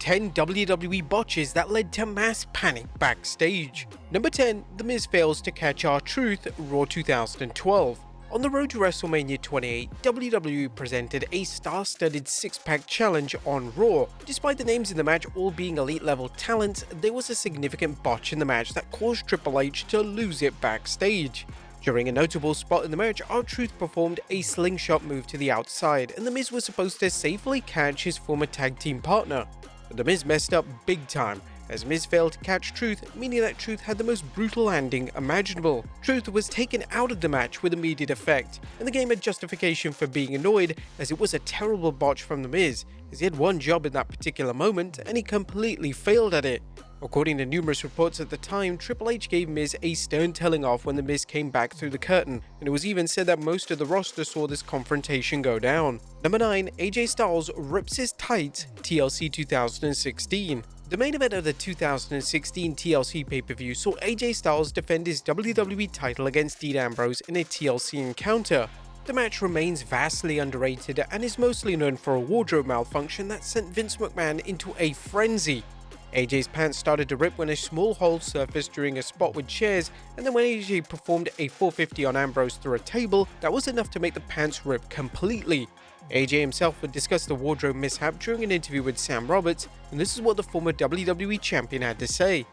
10 WWE botches that led to mass panic backstage. Number 10, The Miz fails to catch R-Truth, Raw 2012. On the road to WrestleMania 28, WWE presented a star-studded six-pack challenge on Raw. Despite the names in the match all being elite-level talents, there was a significant botch in the match that caused Triple H to lose it backstage. During a notable spot in the match, R-Truth performed a slingshot move to the outside, and The Miz was supposed to safely catch his former tag team partner. But The Miz messed up big time, as Miz failed to catch Truth, meaning that Truth had the most brutal landing imaginable. Truth was taken out of the match with immediate effect, and the game had justification for being annoyed, as it was a terrible botch from The Miz, as he had one job in that particular moment, and he completely failed at it. According to numerous reports at the time, Triple H gave Miz a stern telling off when The Miz came back through the curtain, and it was even said that most of the roster saw this confrontation go down. Number 9, AJ Styles rips his tights, TLC 2016. The main event of the 2016 TLC pay-per-view saw AJ Styles defend his WWE title against Dean Ambrose in a TLC encounter. The match remains vastly underrated and is mostly known for a wardrobe malfunction that sent Vince McMahon into a frenzy. AJ's pants started to rip when a small hole surfaced during a spot with chairs, and then when AJ performed a 450 on Ambrose through a table, that was enough to make the pants rip completely. AJ himself would discuss the wardrobe mishap during an interview with Sam Roberts, and this is what the former WWE champion had to say.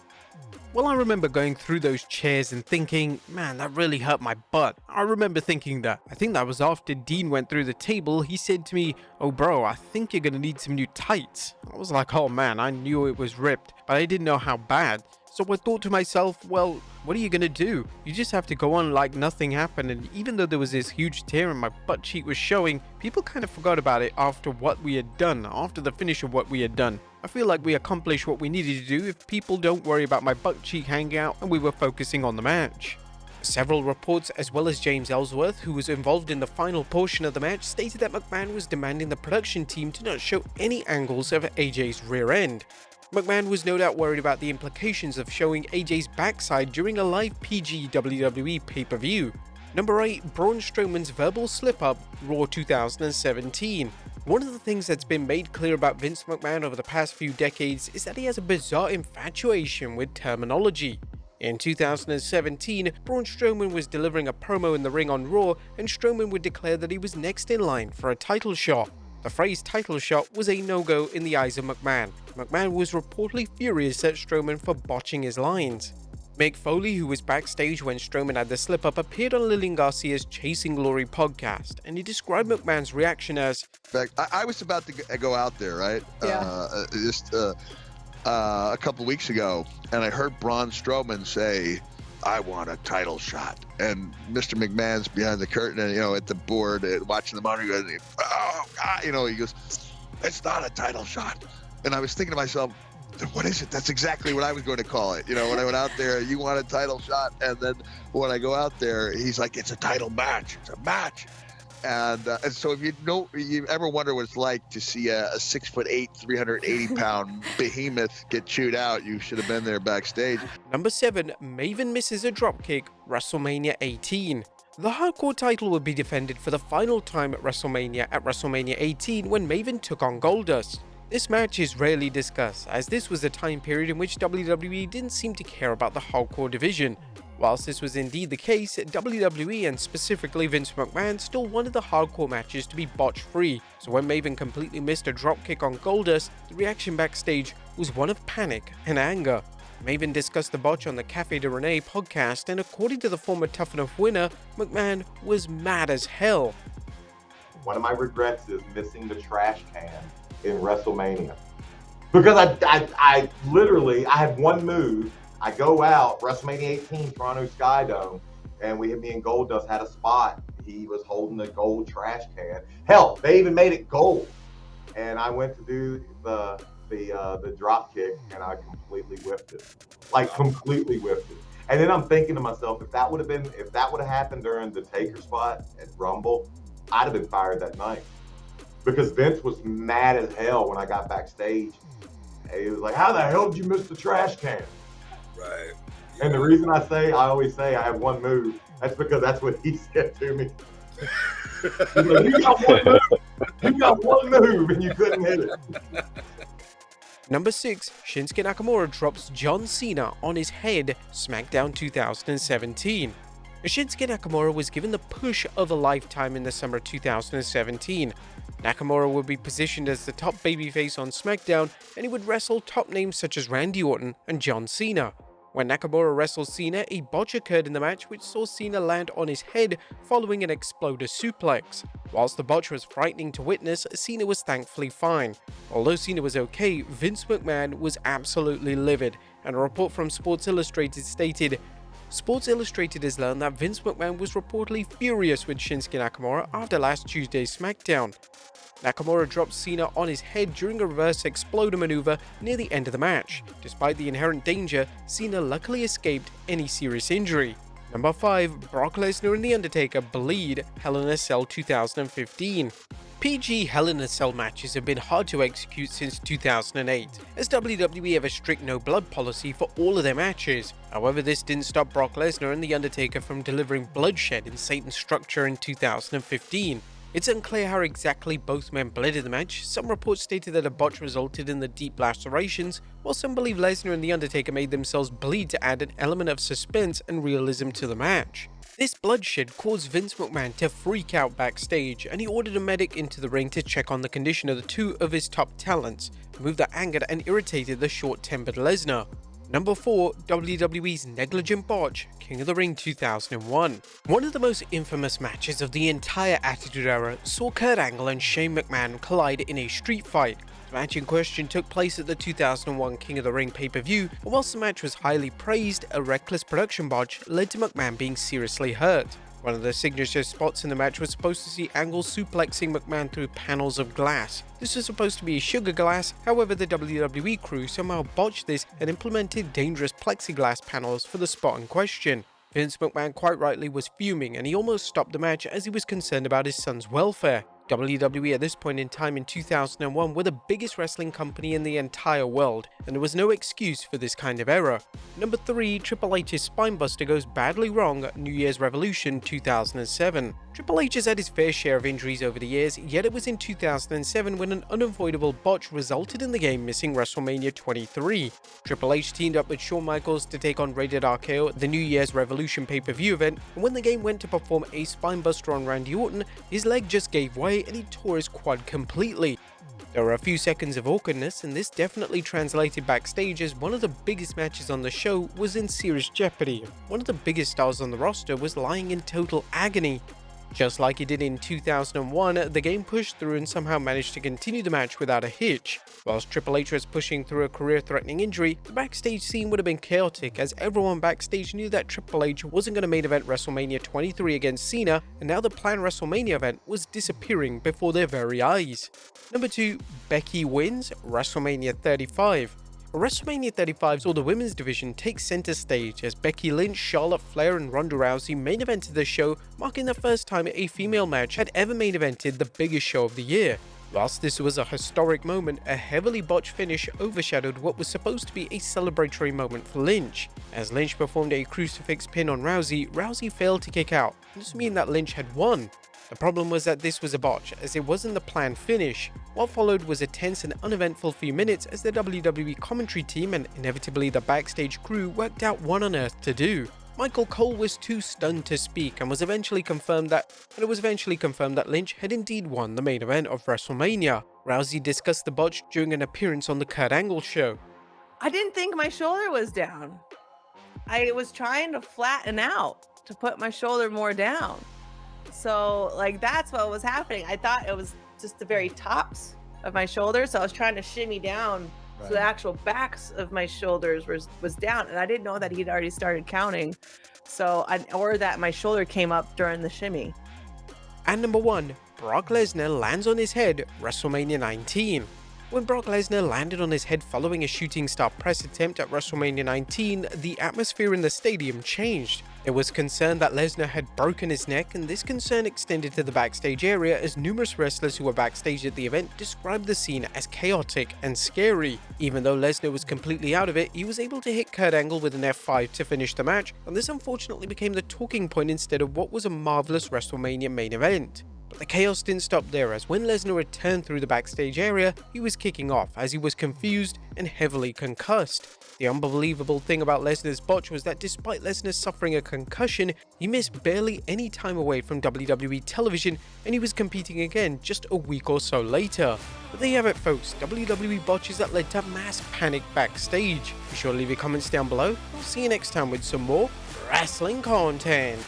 Well, I remember going through those chairs and thinking, man, that really hurt my butt. I remember thinking that. I think that was after Dean went through the table. He said to me, oh bro, I think you're gonna need some new tights. I was like, oh man, I knew it was ripped, but I didn't know how bad. So I thought to myself, well, what are you gonna do? You just have to go on like nothing happened, and even though there was this huge tear and my butt cheek was showing, people kind of forgot about it after what we had done, after the finish of what we had done. I feel like we accomplished what we needed to do if people don't worry about my butt cheek hanging out and we were focusing on the match. Several reports, as well as James Ellsworth, who was involved in the final portion of the match, stated that McMahon was demanding the production team to not show any angles of AJ's rear end. McMahon was no doubt worried about the implications of showing AJ's backside during a live PG WWE pay-per-view. Number 8, Braun Strowman's verbal slip-up, Raw 2017. One of the things that's been made clear about Vince McMahon over the past few decades is that he has a bizarre infatuation with terminology. In 2017, Braun Strowman was delivering a promo in the ring on Raw, and Strowman would declare that he was next in line for a title shot. The phrase title shot was a no-go in the eyes of McMahon. McMahon was reportedly furious at Strowman for botching his lines. Mick Foley, who was backstage when Strowman had the slip-up, appeared on Lillian Garcia's Chasing Glory podcast, and he described McMahon's reaction as, I was about to go out there, right? Yeah. Just a couple weeks ago, and I heard Braun Strowman say, I want a title shot. And Mr. McMahon's behind the curtain and, at the board watching the monitor, he goes, oh, God, he goes, it's not a title shot. And I was thinking to myself, what is it? That's exactly what I was going to call it. When I went out there, you want a title shot. And then when I go out there, he's like, it's a title match. It's a match. And so if you ever wonder what it's like to see a 6'8", 380-pound behemoth get chewed out, you should have been there backstage. Number 7, Maven misses a dropkick, WrestleMania 18. The Hardcore title would be defended for the final time at WrestleMania 18 when Maven took on Goldust. This match is rarely discussed, as this was a time period in which WWE didn't seem to care about the Hardcore division. Whilst this was indeed the case, WWE and specifically Vince McMahon still wanted the Hardcore matches to be botch-free, so when Maven completely missed a dropkick on Goldust, the reaction backstage was one of panic and anger. Maven discussed the botch on the Cafe de Rene podcast, and according to the former Tough Enough winner, McMahon was mad as hell. One of my regrets is missing the trash can in WrestleMania, because I literally had one move. I go out WrestleMania 18 Toronto Sky Dome, and me and Goldust had a spot. He was holding a gold trash can. Hell, they even made it gold. And I went to do the drop kick, and I completely whiffed it, completely whiffed it. And then I'm thinking to myself, if that would have happened during the Taker spot at Rumble, I'd have been fired that night. Because Vince was mad as hell when I got backstage. And he was like, how the hell did you miss the trash can? Right. And the reason I always say I have one move, that's because that's what he said to me. He's like, you got one move, and you couldn't hit it. Number 6. Shinsuke Nakamura drops John Cena on his head, SmackDown 2017. Shinsuke Nakamura was given the push of a lifetime in the summer 2017. Nakamura would be positioned as the top babyface on SmackDown, and he would wrestle top names such as Randy Orton and John Cena. When Nakamura wrestled Cena, a botch occurred in the match which saw Cena land on his head following an exploder suplex. Whilst the botch was frightening to witness, Cena was thankfully fine. Although Cena was okay, Vince McMahon was absolutely livid, and a report from Sports Illustrated stated, Sports Illustrated has learned that Vince McMahon was reportedly furious with Shinsuke Nakamura after last Tuesday's SmackDown. Nakamura dropped Cena on his head during a reverse exploder maneuver near the end of the match. Despite the inherent danger, Cena luckily escaped any serious injury. Number 5. Brock Lesnar and The Undertaker bleed Hell in a Cell 2015. PG Hell in a Cell matches have been hard to execute since 2008, as WWE have a strict no blood policy for all of their matches. However, this didn't stop Brock Lesnar and The Undertaker from delivering bloodshed in Satan's structure in 2015. It's unclear how exactly both men bled in the match. Some reports stated that a botch resulted in the deep lacerations, while some believe Lesnar and The Undertaker made themselves bleed to add an element of suspense and realism to the match. This bloodshed caused Vince McMahon to freak out backstage, and he ordered a medic into the ring to check on the condition of the two of his top talents, a move that angered and irritated the short-tempered Lesnar. Number 4. WWE's negligent botch, King of the Ring 2001. One of the most infamous matches of the entire Attitude Era saw Kurt Angle and Shane McMahon collide in a street fight. The match in question took place at the 2001 King of the Ring pay-per-view, and whilst the match was highly praised, a reckless production botch led to McMahon being seriously hurt. One of the signature spots in the match was supposed to see Angle suplexing McMahon through panels of glass. This was supposed to be a sugar glass, however the WWE crew somehow botched this and implemented dangerous plexiglass panels for the spot in question. Vince McMahon quite rightly was fuming, and he almost stopped the match as he was concerned about his son's welfare. WWE at this point in time in 2001 were the biggest wrestling company in the entire world, and there was no excuse for this kind of error. Number 3. Triple H's spinebuster goes badly wrong at New Year's Revolution 2007. Triple H has had his fair share of injuries over the years, yet it was in 2007 when an unavoidable botch resulted in the game missing WrestleMania 23. Triple H teamed up with Shawn Michaels to take on Rated RKO at the New Year's Revolution pay-per-view event, and when the game went to perform a spinebuster on Randy Orton, his leg just gave way and he tore his quad completely. There were a few seconds of awkwardness, and this definitely translated backstage as one of the biggest matches on the show was in serious jeopardy. One of the biggest stars on the roster was lying in total agony. Just like it did in 2001, the game pushed through and somehow managed to continue the match without a hitch. Whilst Triple H was pushing through a career-threatening injury, the backstage scene would have been chaotic, as everyone backstage knew that Triple H wasn't going to main event WrestleMania 23 against Cena, and now the planned WrestleMania event was disappearing before their very eyes. Number 2. Becky wins WrestleMania 35. WrestleMania 35 saw the women's division take center stage as Becky Lynch, Charlotte Flair and Ronda Rousey main evented the show, marking the first time a female match had ever main evented the biggest show of the year. Whilst this was a historic moment, a heavily botched finish overshadowed what was supposed to be a celebratory moment for Lynch. As Lynch performed a crucifix pin on Rousey, Rousey failed to kick out. This meant that Lynch had won. The problem was that this was a botch, as it wasn't the planned finish. What followed was a tense and uneventful few minutes as the WWE commentary team and inevitably the backstage crew worked out what on earth to do. Michael Cole was too stunned to speak, and it was eventually confirmed that Lynch had indeed won the main event of WrestleMania. Rousey discussed the botch during an appearance on the Kurt Angle show. I didn't think my shoulder was down. I was trying to flatten out to put my shoulder more down. So like that's what was happening. I thought it was just the very tops of my shoulders. So I was trying to shimmy down. Right. So the actual backs of my shoulders was down, and I didn't know that he'd already started counting. Or that my shoulder came up during the shimmy. And number 1, Brock Lesnar lands on his head, WrestleMania 19. When Brock Lesnar landed on his head following a shooting star press attempt at WrestleMania 19, the atmosphere in the stadium changed. There was concern that Lesnar had broken his neck, and this concern extended to the backstage area as numerous wrestlers who were backstage at the event described the scene as chaotic and scary. Even though Lesnar was completely out of it, he was able to hit Kurt Angle with an F5 to finish the match, and this unfortunately became the talking point instead of what was a marvelous WrestleMania main event. But the chaos didn't stop there, as when Lesnar returned through the backstage area, he was kicking off as he was confused and heavily concussed. The unbelievable thing about Lesnar's botch was that despite Lesnar suffering a concussion, he missed barely any time away from WWE television, and he was competing again just a week or so later. But there you have it, folks, WWE botches that led to mass panic backstage. Be sure to leave your comments down below. I'll see you next time with some more wrestling content.